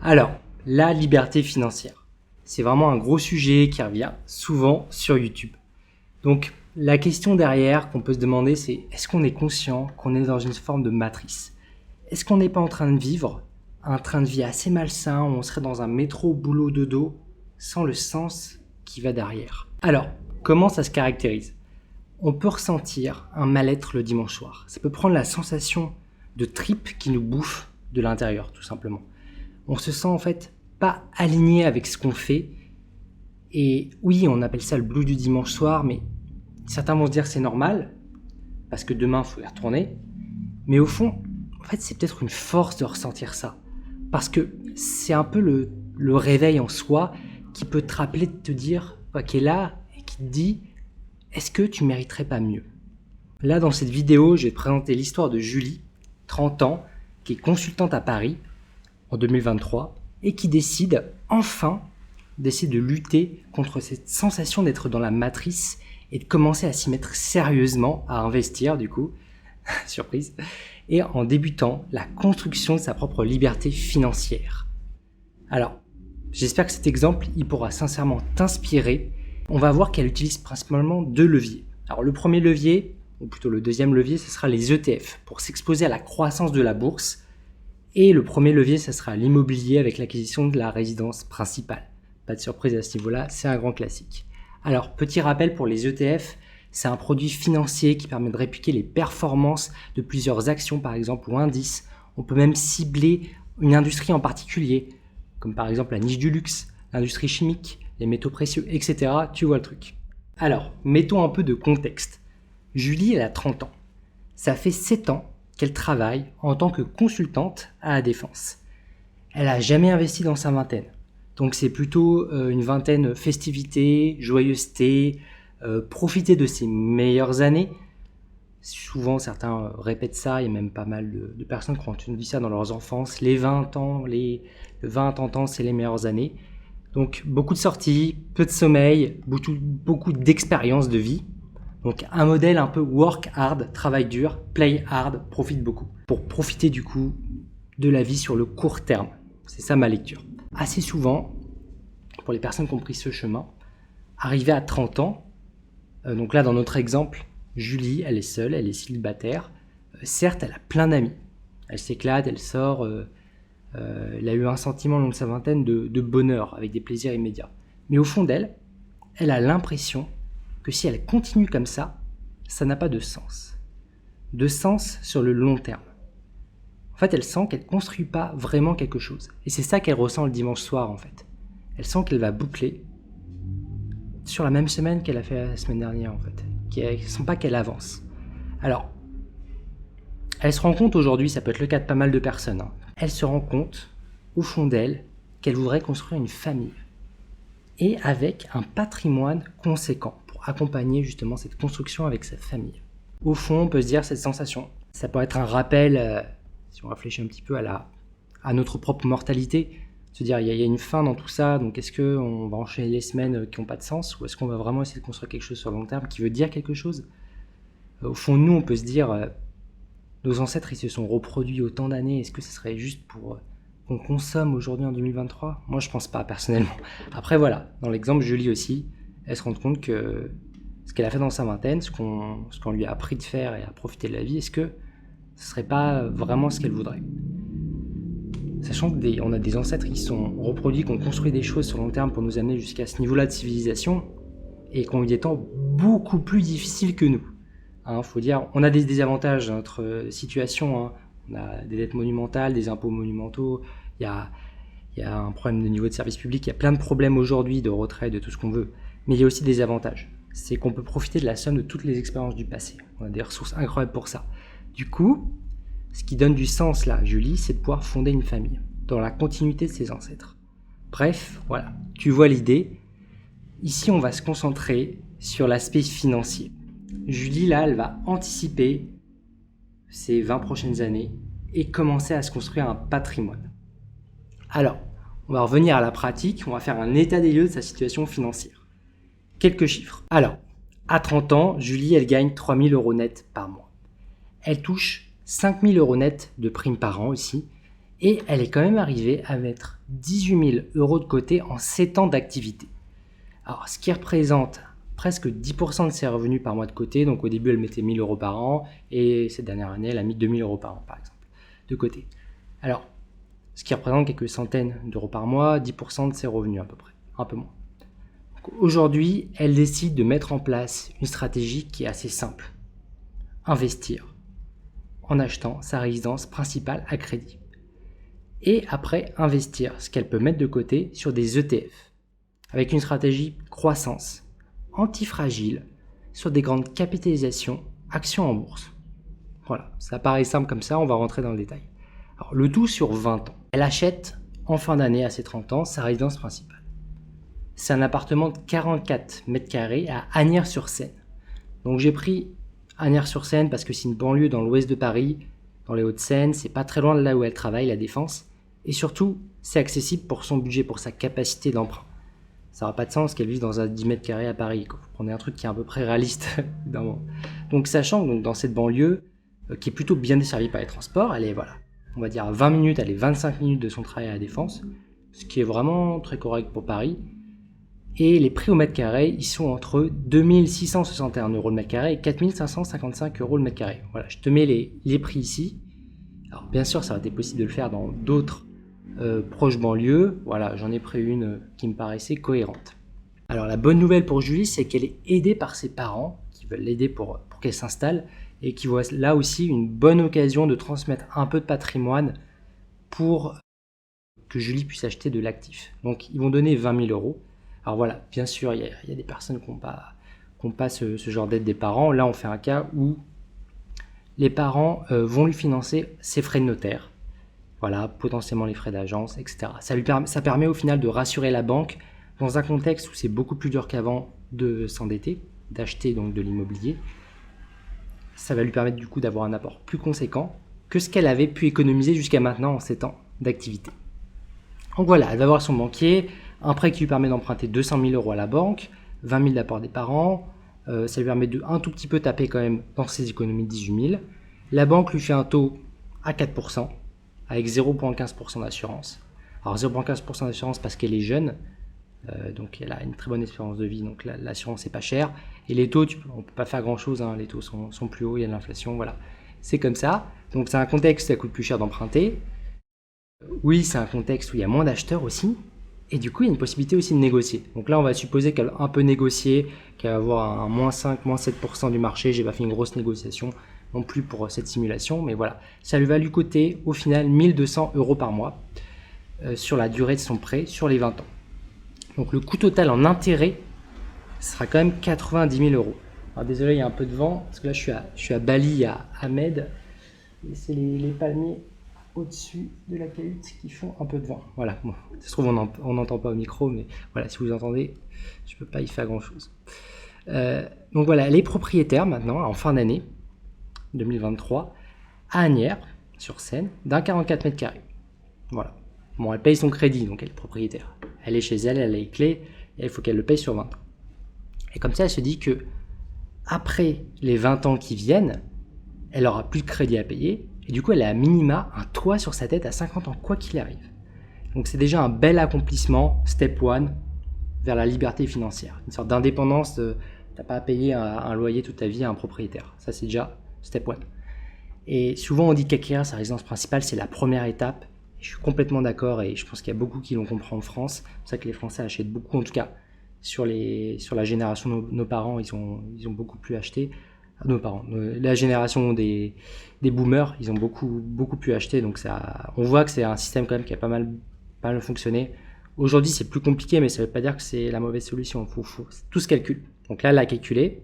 Alors, la liberté financière. C'est vraiment un gros sujet qui revient souvent sur YouTube. Donc, la question derrière qu'on peut se demander, c'est est-ce qu'on est conscient qu'on est dans une forme de matrice? Est-ce qu'on n'est pas en train de vivre un train de vie assez malsain où on serait dans un métro boulot dodo sans le sens qui va derrière? Alors, comment ça se caractérise? On peut ressentir un mal-être le dimanche soir. Ça peut prendre la sensation de tripes qui nous bouffent de l'intérieur, tout simplement. On se sent en fait pas aligné avec ce qu'on fait. Et oui, on appelle ça le blues du dimanche soir, mais certains vont se dire c'est normal, parce que demain, il faut y retourner. Mais au fond, en fait, c'est peut-être une force de ressentir ça. Parce que c'est un peu le réveil en soi qui peut te rappeler de te dire, qui est là et qui te dit, est-ce que tu mériterais pas mieux? Là, dans cette vidéo, je vais te présenter l'histoire de Julie, 30 ans, qui est consultante à Paris en 2023 et qui décide enfin d'essayer de lutter contre cette sensation d'être dans la matrice et de commencer à s'y mettre sérieusement, à investir du coup, surprise, et en débutant la construction de sa propre liberté financière. Alors, j'espère que cet exemple, il pourra sincèrement t'inspirer. On va voir qu'elle utilise principalement deux leviers. Alors le premier levier, ou plutôt le deuxième levier, ce sera les ETF, pour s'exposer à la croissance de la bourse. Et le premier levier, ce sera l'immobilier avec l'acquisition de la résidence principale. Pas de surprise à ce niveau-là, c'est un grand classique. Alors, petit rappel pour les ETF, c'est un produit financier qui permet de répliquer les performances de plusieurs actions, par exemple, ou indices. On peut même cibler une industrie en particulier, comme par exemple la niche du luxe, l'industrie chimique, les métaux précieux, etc. Tu vois le truc. Alors, mettons un peu de contexte. Julie, elle a 30 ans. Ça fait 7 ans qu'elle travaille en tant que consultante à la Défense. Elle n'a jamais investi dans sa vingtaine. Donc c'est plutôt une vingtaine festivité, joyeuseté, profiter de ses meilleures années. Souvent certains répètent ça, il y a même pas mal de personnes qui ont entendu ça dans leurs enfances. Les 20 ans, les 20-30 ans, c'est les meilleures années. Donc beaucoup de sorties, peu de sommeil, beaucoup d'expérience de vie. Donc un modèle un peu work hard, travail dur, play hard, profite beaucoup. Pour profiter du coup de la vie sur le court terme. C'est ça ma lecture. Assez souvent, pour les personnes qui ont pris ce chemin, arrivée à 30 ans, donc là dans notre exemple, Julie, elle est seule, elle est célibataire. Certes, elle a plein d'amis. Elle s'éclate, elle sort. Elle a eu un sentiment au long de sa vingtaine de bonheur, avec des plaisirs immédiats. Mais au fond d'elle, elle a l'impression que si elle continue comme ça n'a pas de sens. De sens sur le long terme. En fait, elle sent qu'elle ne construit pas vraiment quelque chose. Et c'est ça qu'elle ressent le dimanche soir, en fait. Elle sent qu'elle va boucler sur la même semaine qu'elle a fait la semaine dernière, en fait. Elle ne sent pas qu'elle avance. Alors, elle se rend compte aujourd'hui, ça peut être le cas de pas mal de personnes, elle se rend compte, au fond d'elle, qu'elle voudrait construire une famille. Et avec un patrimoine conséquent pour accompagner justement cette construction avec sa famille. Au fond, on peut se dire cette sensation, ça peut être un rappel, si on réfléchit un petit peu à notre propre mortalité, se dire il y a une fin dans tout ça, donc est-ce qu'on va enchaîner les semaines qui n'ont pas de sens, ou est-ce qu'on va vraiment essayer de construire quelque chose sur le long terme qui veut dire quelque chose? Au fond, nous, on peut se dire, nos ancêtres, ils se sont reproduits autant d'années, est-ce que ce serait juste pour qu'on consomme aujourd'hui en 2023? Moi, je pense pas, personnellement. Après, voilà, dans l'exemple, Julie aussi, elle se rend compte que ce qu'elle a fait dans sa vingtaine, ce qu'on lui a appris de faire et à profiter de la vie, est-ce que ce serait pas vraiment ce qu'elle voudrait? Sachant qu'on a des ancêtres qui sont reproduits, qui ont construit des choses sur le long terme pour nous amener jusqu'à ce niveau-là de civilisation et qui ont eu des temps beaucoup plus difficiles que nous. Faut dire, on a des désavantages dans notre situation. On a des dettes monumentales, des impôts monumentaux, il y a un problème de niveau de service public, il y a plein de problèmes aujourd'hui de retrait, de tout ce qu'on veut. Mais il y a aussi des avantages. C'est qu'on peut profiter de la somme de toutes les expériences du passé. On a des ressources incroyables pour ça. Du coup, ce qui donne du sens là, Julie, c'est de pouvoir fonder une famille, dans la continuité de ses ancêtres. Bref, voilà, tu vois l'idée. Ici, on va se concentrer sur l'aspect financier. Julie, là, elle va anticiper ces 20 prochaines années et commencer à se construire un patrimoine. Alors, on va revenir à la pratique, on va faire un état des lieux de sa situation financière. Quelques chiffres. Alors, à 30 ans, Julie, elle gagne 3 000 € net par mois. Elle touche 5 000 € net de primes par an aussi Et elle est quand même arrivée à mettre 18 000 euros de côté en 7 ans d'activité. Alors, ce qui représente presque 10% de ses revenus par mois de côté. Donc, au début, elle mettait 1 000 euros par an et cette dernière année, elle a mis 2 000 euros par an, par exemple, de côté. Alors, ce qui représente quelques centaines d'euros par mois, 10% de ses revenus à peu près, un peu moins. Aujourd'hui, elle décide de mettre en place une stratégie qui est assez simple. Investir en achetant sa résidence principale à crédit. Et après, investir ce qu'elle peut mettre de côté sur des ETF, avec une stratégie croissance, antifragile, sur des grandes capitalisations, actions en bourse. Voilà, ça paraît simple comme ça, on va rentrer dans le détail. Alors, le tout sur 20 ans. Elle achète en fin d'année, à ses 30 ans, sa résidence principale. C'est un appartement de 44 mètres carrés à Asnières-sur-Seine. Donc j'ai pris Asnières-sur-Seine parce que c'est une banlieue dans l'ouest de Paris, dans les Hauts-de-Seine, c'est pas très loin de là où elle travaille, la Défense. Et surtout, c'est accessible pour son budget, pour sa capacité d'emprunt. Ça n'aura pas de sens qu'elle vive dans un 10 mètres carrés à Paris. Vous prenez un truc qui est à peu près réaliste. Donc sachant que dans cette banlieue, qui est plutôt bien desservie par les transports, elle est, voilà, on va dire à 20 minutes, elle est 25 minutes de son travail à la Défense, ce qui est vraiment très correct pour Paris. Et les prix au mètre carré, ils sont entre 2 661 euros le mètre carré et 4 555 euros le mètre carré. Voilà, je te mets les prix ici. Alors bien sûr, ça aurait été possible de le faire dans d'autres proches banlieues. Voilà, j'en ai pris une qui me paraissait cohérente. Alors la bonne nouvelle pour Julie, c'est qu'elle est aidée par ses parents qui veulent l'aider pour qu'elle s'installe et qui voient là aussi une bonne occasion de transmettre un peu de patrimoine pour que Julie puisse acheter de l'actif. Donc ils vont donner 20 000 euros. Alors voilà, bien sûr, il y a des personnes qui n'ont pas ce genre d'aide des parents. Là, on fait un cas où les parents vont lui financer ses frais de notaire. Voilà, potentiellement les frais d'agence, etc. Ça permet au final de rassurer la banque dans un contexte où c'est beaucoup plus dur qu'avant de s'endetter, d'acheter donc de l'immobilier. Ça va lui permettre du coup d'avoir un apport plus conséquent que ce qu'elle avait pu économiser jusqu'à maintenant en 7 ans d'activité. Donc voilà, elle va voir son banquier, un prêt qui lui permet d'emprunter 200 000 euros à la banque, 20 000 d'apport des parents, ça lui permet de un tout petit peu taper quand même dans ses économies de 18 000. La banque lui fait un taux à 4%, avec 0,15% d'assurance. Alors 0,15% d'assurance parce qu'elle est jeune, donc elle a une très bonne espérance de vie, donc l'assurance n'est pas chère. Et les taux, on ne peut pas faire grand chose, hein, les taux sont plus hauts, il y a de l'inflation, voilà. C'est comme ça. Donc c'est un contexte où ça coûte plus cher d'emprunter. Oui, c'est un contexte où il y a moins d'acheteurs aussi. Et du coup, il y a une possibilité aussi de négocier. Donc là, on va supposer qu'elle va un peu négocier, qu'elle va avoir un moins 5, moins 7% du marché. J'ai pas fait une grosse négociation non plus pour cette simulation, mais voilà. Ça lui va lui coûter au final 1 200 euros par mois sur la durée de son prêt, sur les 20 ans. Donc le coût total en intérêt sera quand même 90 000 euros. Alors désolé, il y a un peu de vent, parce que là, je suis à Bali, à Ahmed. Et c'est les palmiers au-dessus de la cahute qui font un peu de vent. Voilà, bon, ça se trouve on n'entend pas au micro, mais voilà, si vous entendez, je peux pas y faire grand-chose. Donc voilà, elle est propriétaire maintenant, en fin d'année 2023, à Asnières-sur-Seine, d'un 44 mètres carrés. Voilà. Bon, elle paye son crédit, donc elle est propriétaire. Elle est chez elle, elle a les clés, et il faut qu'elle le paye sur 20 ans. Et comme ça, elle se dit que après les 20 ans qui viennent, elle aura plus de crédit à payer, et du coup, elle a à minima un toit sur sa tête à 50 ans, quoi qu'il arrive. Donc c'est déjà un bel accomplissement, step 1, vers la liberté financière. Une sorte d'indépendance, t'as pas à payer un loyer toute ta vie à un propriétaire. Ça, c'est déjà step 1. Et souvent, on dit qu'acquérir sa résidence principale, c'est la première étape. Je suis complètement d'accord, et je pense qu'il y a beaucoup qui l'ont compris en France. C'est pour ça que les Français achètent beaucoup, en tout cas, sur la génération de nos parents, ils ont beaucoup plus acheté. Nos parents, la génération des boomers, ils ont beaucoup pu acheter, donc ça, on voit que c'est un système quand même qui a pas mal fonctionné. Aujourd'hui, c'est plus compliqué, mais ça ne veut pas dire que c'est la mauvaise solution. Faut tout se calcule. Donc là, elle a calculé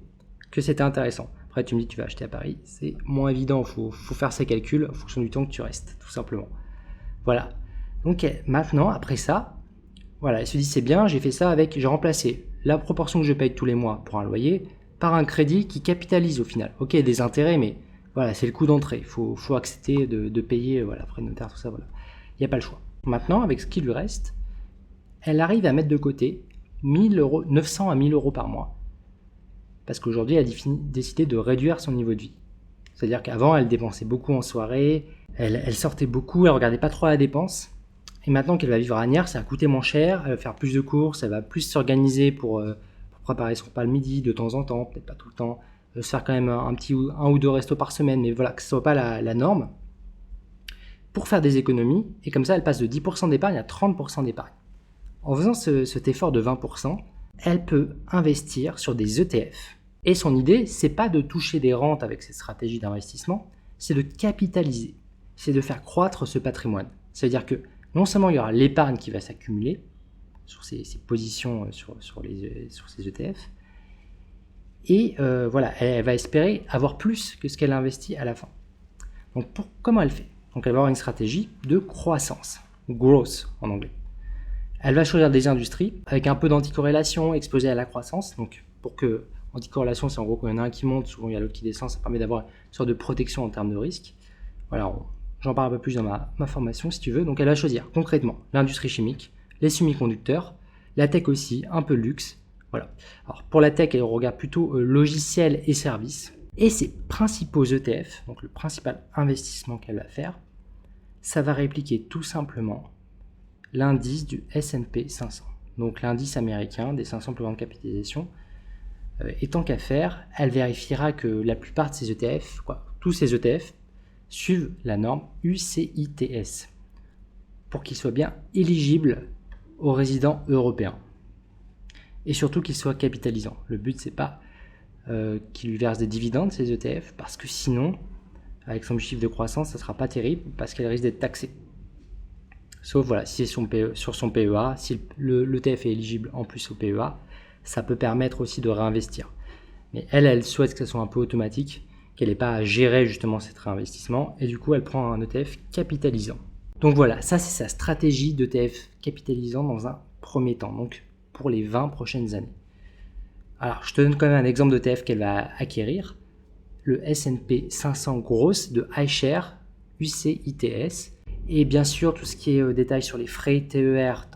que c'était intéressant. Après, tu me dis tu vas acheter à Paris, c'est moins évident. Faut faire ses calculs en fonction du temps que tu restes, tout simplement. Voilà. Donc maintenant, après ça, voilà, elle se dit c'est bien, j'ai remplacé la proportion que je paye tous les mois pour un loyer par un crédit qui capitalise au final. Ok, des intérêts, mais voilà, c'est le coût d'entrée. Faut accepter de payer, voilà, frais de notaire, tout ça, voilà. Il n'y a pas le choix. Maintenant, avec ce qui lui reste, elle arrive à mettre de côté 900 à 1000 euros par mois. Parce qu'aujourd'hui, elle a décidé de réduire son niveau de vie. C'est-à-dire qu'avant, elle dépensait beaucoup en soirée, elle sortait beaucoup, elle regardait pas trop à la dépense. Et maintenant qu'elle va vivre à Agnières, ça va coûter moins cher, elle va faire plus de courses, elle va plus s'organiser pour préparer son repas le midi de temps en temps, peut-être pas tout le temps, se faire quand même un ou deux restos par semaine, mais voilà, que ce soit pas la norme, pour faire des économies, et comme ça, elle passe de 10% d'épargne à 30% d'épargne. En faisant cet effort de 20%, elle peut investir sur des ETF. Et son idée, c'est pas de toucher des rentes avec cette stratégie d'investissement, c'est de capitaliser, c'est de faire croître ce patrimoine. Ça veut dire que non seulement il y aura l'épargne qui va s'accumuler sur ces positions sur ces ETF, et voilà, elle va espérer avoir plus que ce qu'elle investit à la fin. Donc comment elle fait? Donc elle va avoir une stratégie de croissance, growth en anglais. Elle va choisir des industries avec un peu d'anticorrélation exposées à la croissance. Donc pour que anticorrélation, c'est en gros quand il y en a un qui monte, souvent il y a l'autre qui descend, ça permet d'avoir une sorte de protection en termes de risque. Voilà, j'en parle un peu plus dans ma formation si tu veux. Donc elle va choisir concrètement l'industrie chimique, les semi-conducteurs, la tech aussi, un peu luxe. Voilà. Alors pour la tech, elle regarde plutôt logiciels et services. Et ses principaux ETF, donc le principal investissement qu'elle va faire, ça va répliquer tout simplement l'indice du S&P 500. Donc l'indice américain des 500 plus grandes capitalisations. Et tant qu'à faire, elle vérifiera que la plupart de ces ETF, tous ces ETF, suivent la norme UCITS pour qu'ils soient bien éligibles aux résidents européens. Et surtout qu'ils soient capitalisants. Le but, c'est pas qu'ils lui versent des dividendes, ces ETF, parce que sinon, avec son chiffre de croissance, ça sera pas terrible parce qu'elle risque d'être taxée. Sauf voilà, si c'est sur son PEA, si l'ETF est éligible en plus au PEA, ça peut permettre aussi de réinvestir. Mais elle souhaite que ça soit un peu automatique, qu'elle n'ait pas à gérer justement cet réinvestissement, et du coup elle prend un ETF capitalisant. Donc voilà, ça c'est sa stratégie d'ETF capitalisant dans un premier temps, donc pour les 20 prochaines années. Alors je te donne quand même un exemple d'ETF qu'elle va acquérir, le S&P 500 Growth de iShares UCITS. Et bien sûr, tout ce qui est détail sur les frais TER,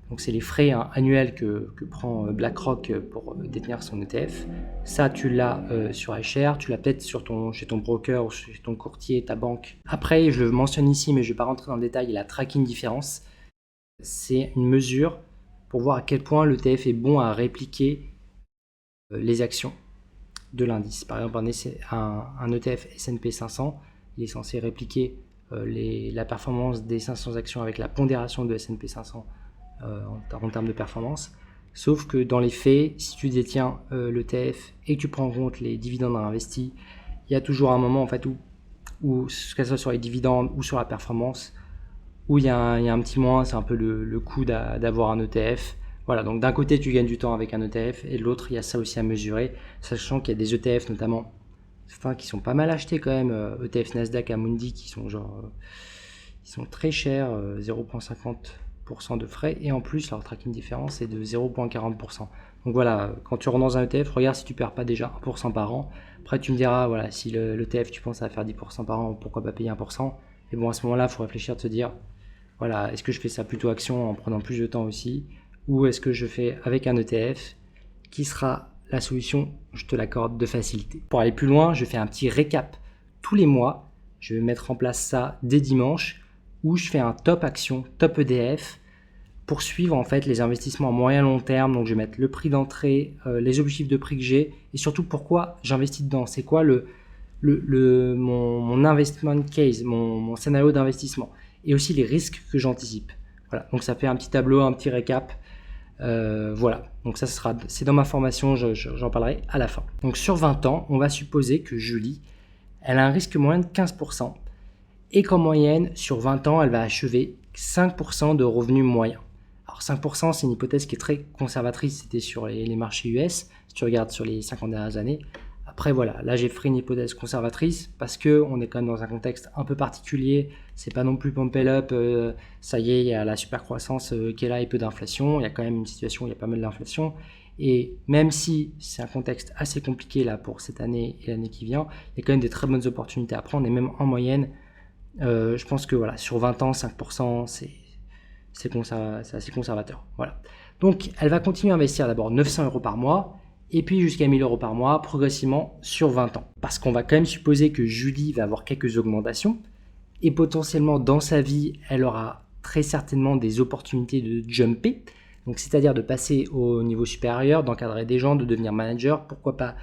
donc c'est les frais annuels que prend BlackRock pour détenir son ETF. Ça, tu l'as sur iShares, tu l'as peut-être chez ton broker ou chez ton courtier, ta banque. Après, je le mentionne ici, mais je ne vais pas rentrer dans le détail, la tracking difference. C'est une mesure pour voir à quel point l'ETF est bon à répliquer les actions de l'indice. Par exemple, un ETF S&P 500, il est censé répliquer la performance des 500 actions avec la pondération de S&P 500 en termes de performance. Sauf que dans les faits, si tu détiens l'ETF et que tu prends en compte les dividendes investis, il y a toujours un moment en fait où que ce soit sur les dividendes ou sur la performance, où il y a un petit moins, c'est un peu le coût d'avoir un ETF. Voilà, donc d'un côté tu gagnes du temps avec un ETF et de l'autre il y a ça aussi à mesurer, sachant qu'il y a des ETF notamment certains qui sont pas mal achetés quand même, ETF Nasdaq Amundi qui sont ils sont très chers, 0,50% de frais, et en plus leur tracking différence est de 0,40%. Donc voilà, quand tu rentres dans un ETF, regarde si tu perds pas déjà 1% par an. Après tu me diras, voilà, si l'ETF tu penses à faire 10% par an, pourquoi pas payer 1%. Et bon, à ce moment-là, il faut réfléchir, de se dire, voilà, est-ce que je fais ça plutôt action en prenant plus de temps aussi, ou est-ce que je fais avec un ETF qui sera la solution, je te l'accorde, de facilité. Pour aller plus loin, je fais un petit récap tous les mois. Je vais mettre en place ça dès dimanche, où je fais un top action, top EDF, pour suivre en fait les investissements à moyen long terme. Donc je vais mettre le prix d'entrée, les objectifs de prix que j'ai, et surtout pourquoi j'investis dedans. C'est quoi mon investment case, mon scénario d'investissement, et aussi les risques que j'anticipe. Voilà, donc ça fait un petit tableau, un petit récap. Voilà, donc ça c'est dans ma formation, j'en parlerai à la fin. Donc sur 20 ans, on va supposer que Julie, elle a un risque moyen de 15%, et qu'en moyenne, sur 20 ans, elle va achever 5% de revenus moyens. Alors 5%, c'est une hypothèse qui est très conservatrice, c'était sur les marchés US, si tu regardes sur les 50 dernières années. Après voilà, là j'ai fait une hypothèse conservatrice parce qu'on est quand même dans un contexte un peu particulier, c'est pas non plus pump it up, ça y est, il y a la super croissance qui est là et peu d'inflation, il y a quand même une situation où il y a pas mal d'inflation, et même si c'est un contexte assez compliqué là pour cette année et l'année qui vient, il y a quand même des très bonnes opportunités à prendre, et même en moyenne, je pense que voilà, sur 20 ans, 5%, c'est assez conservateur. Voilà. Donc elle va continuer à investir d'abord 900 € par mois, et puis jusqu'à 1 000 € par mois, progressivement sur 20 ans. Parce qu'on va quand même supposer que Julie va avoir quelques augmentations, et potentiellement dans sa vie, elle aura très certainement des opportunités de jumper, donc c'est-à-dire de passer au niveau supérieur, d'encadrer des gens, de devenir manager, pourquoi pas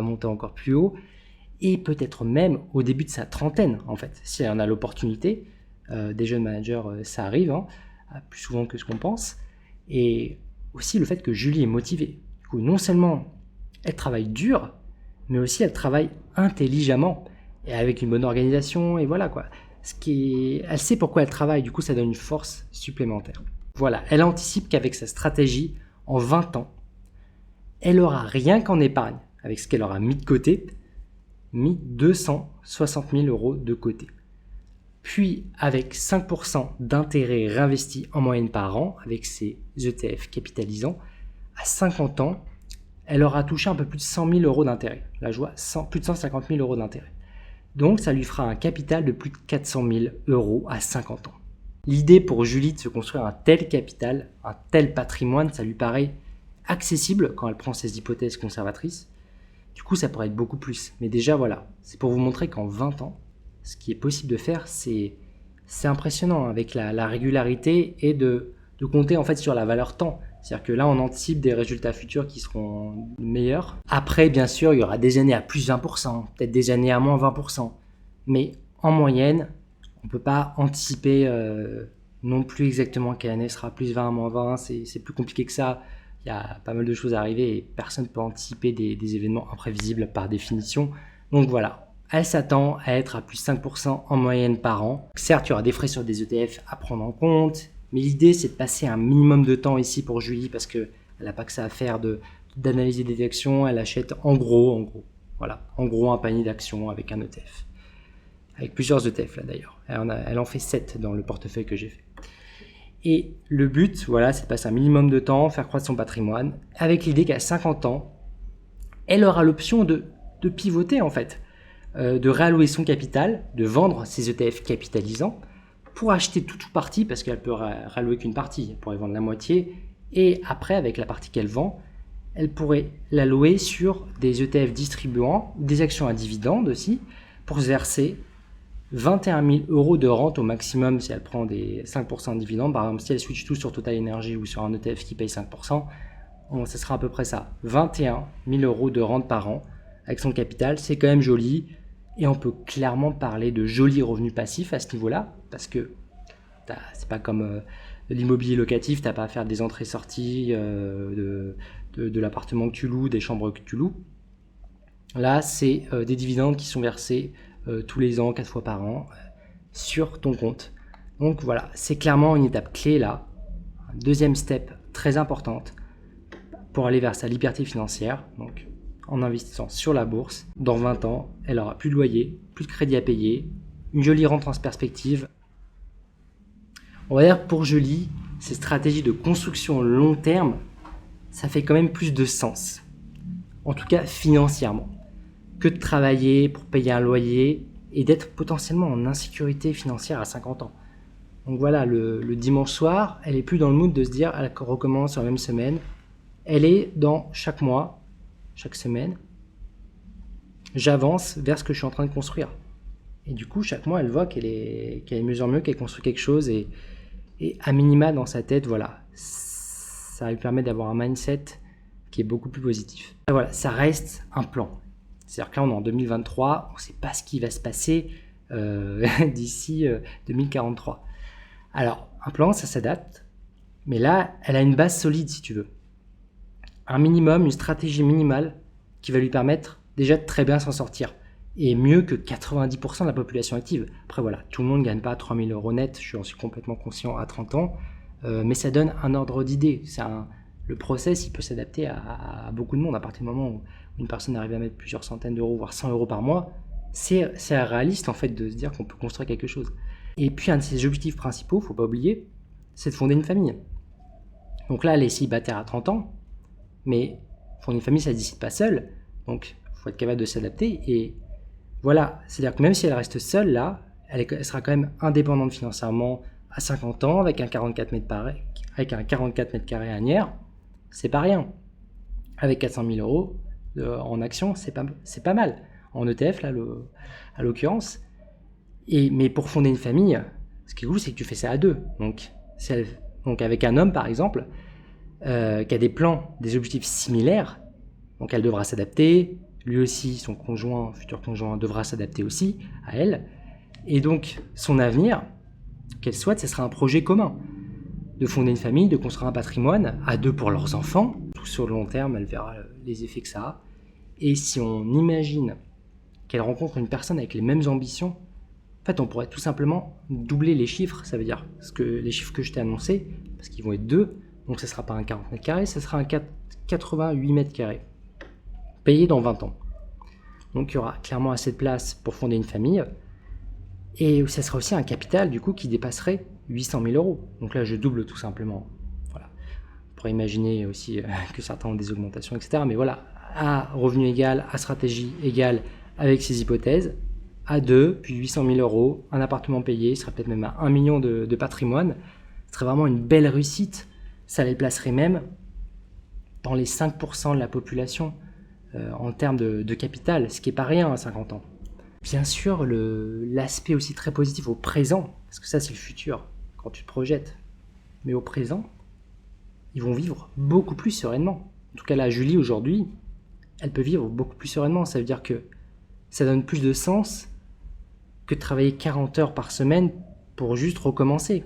monter encore plus haut, et peut-être même au début de sa trentaine en fait, si elle en a l'opportunité. Des jeunes managers, ça arrive, plus souvent que ce qu'on pense, et aussi le fait que Julie est motivée. Du coup, non seulement elle travaille dur, mais aussi elle travaille intelligemment, et avec une bonne organisation, et voilà quoi. Elle sait pourquoi elle travaille, du coup ça donne une force supplémentaire. Voilà, elle anticipe qu'avec sa stratégie, en 20 ans, elle aura rien qu'en épargne, avec ce qu'elle aura mis de côté, mis 260 000 € de côté. Puis avec 5% d'intérêt réinvesti en moyenne par an, avec ses ETF capitalisants, à 50 ans, elle aura touché un peu plus de 100 000 € d'intérêt. Là, je vois plus de 150 000 € d'intérêt. Donc, ça lui fera un capital de plus de 400 000 € à 50 ans. L'idée pour Julie de se construire un tel capital, un tel patrimoine, ça lui paraît accessible quand elle prend ses hypothèses conservatrices. Du coup, ça pourrait être beaucoup plus. Mais déjà, voilà, c'est pour vous montrer qu'en 20 ans, ce qui est possible de faire, c'est impressionnant avec la régularité et de compter en fait sur la valeur temps. C'est-à-dire que là, on anticipe des résultats futurs qui seront meilleurs. Après, bien sûr, il y aura des années à plus 20%, peut-être des années à moins 20%. Mais en moyenne, on ne peut pas anticiper non plus exactement quelle année sera plus 20, moins 20. C'est plus compliqué que ça. Il y a pas mal de choses à arriver et personne ne peut anticiper des événements imprévisibles par définition. Donc voilà, elle s'attend à être à plus 5% en moyenne par an. Certes, il y aura des frais sur des ETF à prendre en compte, mais l'idée c'est de passer un minimum de temps ici pour Julie parce qu'elle n'a pas que ça à faire d'analyser des actions. Elle achète en gros, voilà, en gros un panier d'actions avec un ETF. Avec plusieurs ETF là d'ailleurs. Elle en fait 7 dans le portefeuille que j'ai fait. Et le but, voilà, c'est de passer un minimum de temps, faire croître son patrimoine, avec l'idée qu'à 50 ans, elle aura l'option de pivoter en fait, de réallouer son capital, de vendre ses ETF capitalisants pour acheter tout ou partie, parce qu'elle peut réallouer qu'une partie, elle pourrait vendre la moitié, et après, avec la partie qu'elle vend, elle pourrait l'allouer sur des ETF distribuant, des actions à dividendes aussi, pour se verser 21 000 € de rente au maximum si elle prend des 5% de dividendes. Par exemple, si elle switch tout sur Total Energy ou sur un ETF qui paye 5%, ça sera à peu près ça. 21 000 € de rente par an avec son capital, c'est quand même joli. Et on peut clairement parler de jolis revenus passifs à ce niveau-là, parce que c'est pas comme l'immobilier locatif, t'as pas à faire des entrées-sorties de l'appartement que tu loues, des chambres que tu loues. Là, c'est des dividendes qui sont versés tous les ans, 4 fois par an, sur ton compte. Donc voilà, c'est clairement une étape clé là. Deuxième step très importante pour aller vers sa liberté financière. Donc en investissant sur la bourse, dans 20 ans, elle aura plus de loyer, plus de crédit à payer, une jolie rente en perspective. On va dire pour Julie, ces stratégies de construction long terme, ça fait quand même plus de sens. En tout cas financièrement, que de travailler pour payer un loyer et d'être potentiellement en insécurité financière à 50 ans. Donc voilà, le dimanche soir, elle est plus dans le mood de se dire elle recommence sur la même semaine. Elle est dans chaque mois, chaque semaine, j'avance vers ce que je suis en train de construire. Et du coup, chaque mois, elle voit qu'elle mesure mieux, qu'elle construit quelque chose et à minima dans sa tête, voilà, ça lui permet d'avoir un mindset qui est beaucoup plus positif. Et voilà, ça reste un plan. C'est-à-dire que là, on est en 2023, on ne sait pas ce qui va se passer d'ici 2043. Alors, un plan, ça s'adapte, mais là, elle a une base solide, si tu veux. Un minimum, une stratégie minimale qui va lui permettre déjà de très bien s'en sortir. Et mieux que 90% de la population active. Après, voilà, tout le monde ne gagne pas 3 000 € net, je suis complètement conscient à 30 ans, mais ça donne un ordre d'idée. Le process, il peut s'adapter à beaucoup de monde. À partir du moment où une personne arrive à mettre plusieurs centaines d'euros, voire 100 € par mois, c'est réaliste en fait de se dire qu'on peut construire quelque chose. Et puis un de ses objectifs principaux, faut pas oublier, c'est de fonder une famille. Donc là, elle est célibataire à 30 ans, mais fonder une famille, ça ne se décide pas seul. Donc il faut être capable de s'adapter. Et voilà, c'est-à-dire que même si elle reste seule là, elle sera quand même indépendante financièrement à 50 ans avec un 44 mètres carrés à Nières. C'est pas rien. avec 400 000 euros en actions, c'est pas mal. En ETF, là, à l'occurrence. Mais pour fonder une famille, ce qui est cool, c'est que tu fais ça à deux. Donc avec un homme, par exemple, qui a des plans, des objectifs similaires, donc elle devra s'adapter. Lui aussi, son futur conjoint, devra s'adapter aussi à elle. Et donc, son avenir, qu'elle souhaite, ce sera un projet commun. De fonder une famille, de construire un patrimoine, à deux pour leurs enfants. Tout sur le long terme, elle verra les effets que ça a. Et si on imagine qu'elle rencontre une personne avec les mêmes ambitions, en fait, on pourrait tout simplement doubler les chiffres. Ça veut dire les chiffres que je t'ai annoncés, parce qu'ils vont être deux. Donc, ce ne sera pas un 40 mètres carrés, ce sera un 88 mètres carrés. Payé dans 20 ans. Donc, il y aura clairement assez de place pour fonder une famille. Et ça sera aussi un capital, du coup, qui dépasserait 800 000 euros. Donc là, je double tout simplement. Voilà. On pourrait imaginer aussi que certains ont des augmentations, etc. Mais voilà, à revenu égal, à stratégie égale, avec ces hypothèses, à 2, puis 800 000 euros, un appartement payé, ce serait peut-être même à 1 million de patrimoine. Ce serait vraiment une belle réussite. Ça les placerait même dans les 5% de la population en termes de capital, ce qui n'est pas rien à 50 ans. Bien sûr, l'aspect aussi très positif au présent, parce que ça c'est le futur, quand tu te projettes. Mais au présent, ils vont vivre beaucoup plus sereinement. En tout cas là, Julie aujourd'hui, elle peut vivre beaucoup plus sereinement. Ça veut dire que ça donne plus de sens que de travailler 40 heures par semaine pour juste recommencer.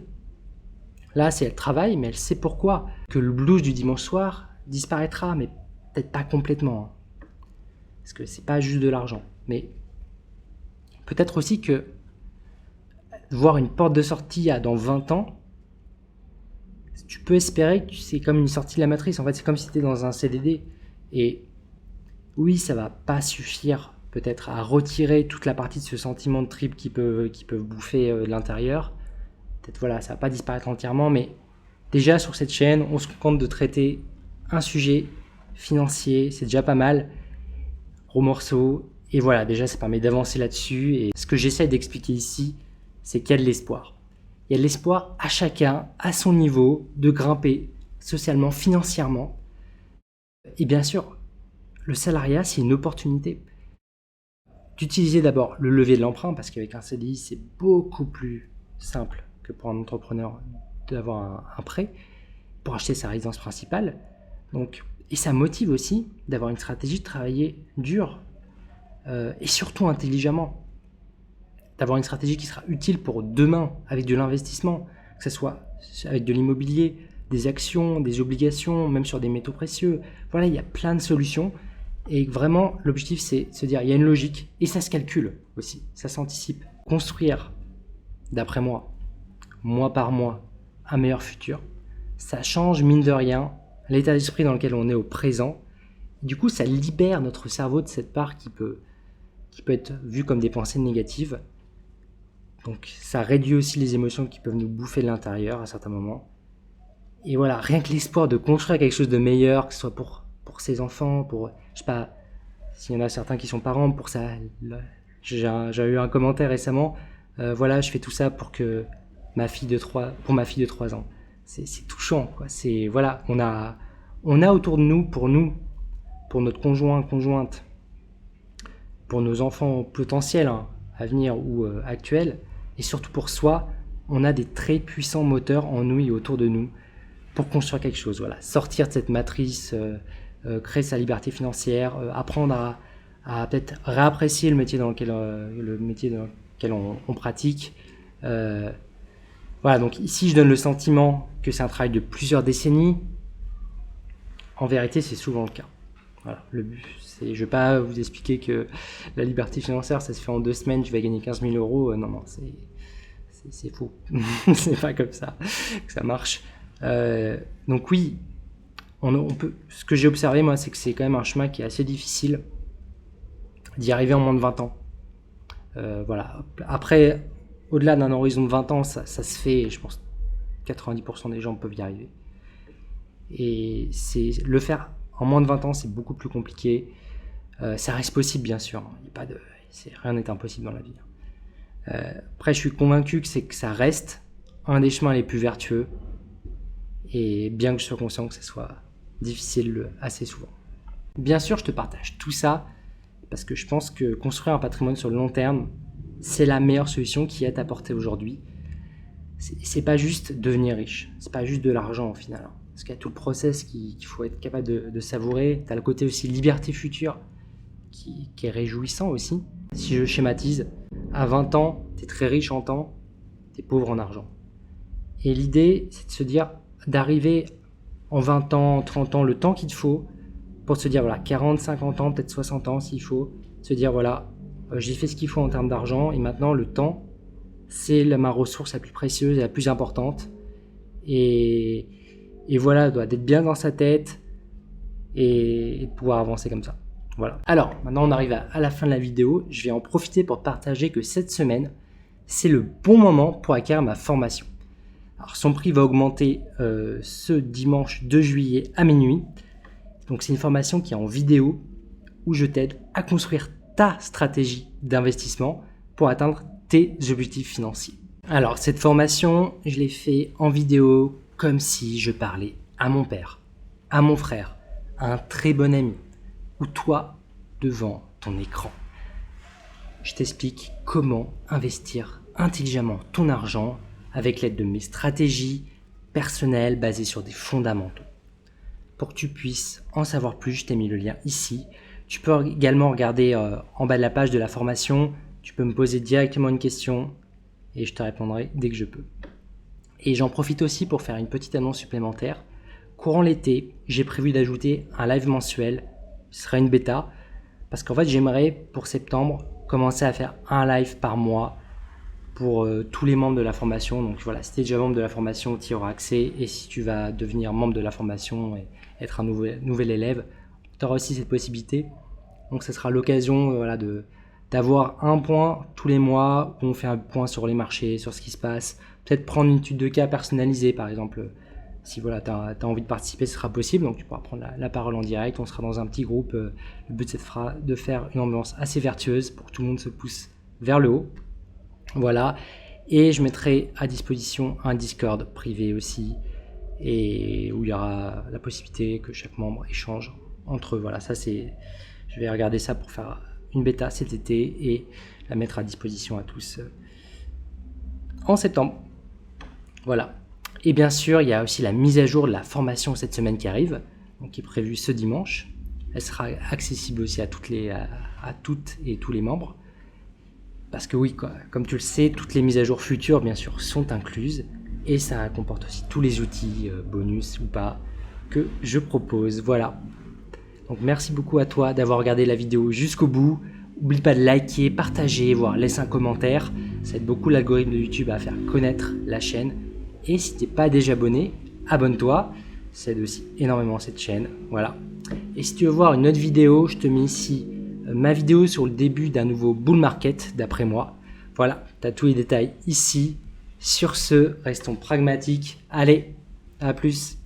Là, c'est elle travaille, mais elle sait pourquoi. Que le blues du dimanche soir disparaîtra, mais peut-être pas complètement. Parce que c'est pas juste de l'argent. Mais peut-être aussi que voir une porte de sortie dans 20 ans, tu peux espérer que c'est comme une sortie de la matrice. En fait, c'est comme si tu étais dans un CDD. Et oui, ça va pas suffire peut-être à retirer toute la partie de ce sentiment de trip qui peut bouffer de l'intérieur. Peut-être voilà, ça va pas disparaître entièrement, mais déjà sur cette chaîne, on se contente de traiter un sujet financier, c'est déjà pas mal, gros morceau. Et voilà, déjà ça permet d'avancer là-dessus. Et ce que j'essaie d'expliquer ici, c'est qu'il y a de l'espoir. Il y a de l'espoir à chacun, à son niveau, de grimper socialement, financièrement. Et bien sûr, le salariat, c'est une opportunité. D'utiliser d'abord le levier de l'emprunt, parce qu'avec un CDI, c'est beaucoup plus simple que pour un entrepreneur d'avoir un prêt pour acheter sa résidence principale. Donc, et ça motive aussi d'avoir une stratégie de travailler dur et surtout intelligemment. D'avoir une stratégie qui sera utile pour demain avec de l'investissement, que ce soit avec de l'immobilier, des actions, des obligations, même sur des métaux précieux. Voilà, il y a plein de solutions. Et vraiment, l'objectif, c'est de se dire, il y a une logique et ça se calcule aussi, ça s'anticipe. Construire, d'après moi, mois par mois, un meilleur futur, ça change, mine de rien, l'état d'esprit dans lequel on est au présent. Du coup, ça libère notre cerveau de cette part qui peut être vue comme des pensées négatives. Donc, ça réduit aussi les émotions qui peuvent nous bouffer de l'intérieur à certains moments. Et voilà, rien que l'espoir de construire quelque chose de meilleur, que ce soit pour ses enfants, je sais pas, s'il y en a certains qui sont parents, pour ça. J'ai eu un commentaire récemment, voilà, je fais tout ça pour ma fille de 3 ans. C'est touchant, quoi. Voilà, on a autour de nous, pour notre conjoint, conjointe, pour nos enfants potentiels, à venir ou actuels, et surtout pour soi, on a des très puissants moteurs en nous et autour de nous pour construire quelque chose. Voilà, sortir de cette matrice, créer sa liberté financière, apprendre à peut-être réapprécier le métier dans lequel on pratique. Voilà, donc ici je donne le sentiment que c'est un travail de plusieurs décennies. En vérité, c'est souvent le cas. Voilà, le but, je ne vais pas vous expliquer que la liberté financière, ça se fait en 2 semaines, je vais gagner 15 000 euros. Non, c'est faux. C'est pas comme ça que ça marche. Donc oui, on peut. Ce que j'ai observé, moi, c'est que c'est quand même un chemin qui est assez difficile d'y arriver en moins de 20 ans. Voilà. Après, au-delà d'un horizon de 20 ans, ça se fait, je pense, 90% des gens peuvent y arriver. Et le faire en moins de 20 ans, c'est beaucoup plus compliqué. Ça reste possible, bien sûr. Rien n'est impossible dans la vie. Après, je suis convaincu que ça reste un des chemins les plus vertueux. Et bien que je sois conscient que ce soit difficile assez souvent. Bien sûr, je te partage tout ça parce que je pense que construire un patrimoine sur le long terme, c'est la meilleure solution qui est à portée aujourd'hui. C'est pas juste devenir riche, c'est pas juste de l'argent au final. Parce qu'il y a tout le process qu'il faut être capable de savourer. Tu as le côté aussi liberté future qui est réjouissant aussi. Si je schématise, à 20 ans, tu es très riche en temps, tu es pauvre en argent. Et l'idée, c'est de se dire, d'arriver en 20 ans, 30 ans, le temps qu'il te faut, pour se dire, voilà, 40, 50 ans, peut-être 60 ans s'il faut, se dire, voilà, j'ai fait ce qu'il faut en termes d'argent, et maintenant, le temps, c'est ma ressource la plus précieuse et la plus importante. Et voilà, d'être bien dans sa tête, et de pouvoir avancer comme ça. Voilà. Alors, maintenant, on arrive à la fin de la vidéo. Je vais en profiter pour partager que cette semaine, c'est le bon moment pour acquérir ma formation. Alors, son prix va augmenter ce dimanche 2 juillet à minuit. Donc, c'est une formation qui est en vidéo où je t'aide à construire ta stratégie d'investissement pour atteindre tes objectifs financiers. Alors, cette formation, je l'ai fait en vidéo comme si je parlais à mon père, à mon frère, à un très bon ami, ou toi devant ton écran. Je t'explique comment investir intelligemment ton argent avec l'aide de mes stratégies personnelles basées sur des fondamentaux. Pour que tu puisses en savoir plus, je t'ai mis le lien ici. Tu peux également regarder en bas de la page de la formation. Tu peux me poser directement une question et je te répondrai dès que je peux. Et j'en profite aussi pour faire une petite annonce supplémentaire. Courant l'été, j'ai prévu d'ajouter un live mensuel. Ce sera une bêta parce qu'en fait, j'aimerais pour septembre commencer à faire un live par mois pour tous les membres de la formation. Donc voilà, si tu es déjà membre de la formation, tu y auras accès. Et si tu vas devenir membre de la formation et être un nouvel élève, tu auras aussi cette possibilité. Donc ce sera l'occasion voilà, d'avoir un point tous les mois où on fait un point sur les marchés, sur ce qui se passe. Peut-être prendre une étude de cas personnalisée par exemple. Si voilà, tu as envie de participer, ce sera possible. Donc tu pourras prendre la parole en direct. On sera dans un petit groupe. Le but c'est de faire une ambiance assez vertueuse pour que tout le monde se pousse vers le haut. Voilà. Et je mettrai à disposition un Discord privé aussi. Et où il y aura la possibilité que chaque membre échange entre eux. Voilà, ça c'est... Je vais regarder ça pour faire une bêta cet été et la mettre à disposition à tous en septembre. Voilà. Et bien sûr, il y a aussi la mise à jour de la formation cette semaine qui arrive, donc qui est prévue ce dimanche. Elle sera accessible aussi à toutes et tous les membres. Parce que oui, comme tu le sais, toutes les mises à jour futures, bien sûr, sont incluses. Et ça comporte aussi tous les outils, bonus ou pas, que je propose. Voilà. Donc merci beaucoup à toi d'avoir regardé la vidéo jusqu'au bout. N'oublie pas de liker, partager, voire laisser un commentaire. Ça aide beaucoup l'algorithme de YouTube à faire connaître la chaîne. Et si tu n'es pas déjà abonné, abonne-toi. Ça aide aussi énormément cette chaîne. Voilà. Et si tu veux voir une autre vidéo, je te mets ici ma vidéo sur le début d'un nouveau bull market d'après moi. Voilà, tu as tous les détails ici. Sur ce, restons pragmatiques. Allez, à plus.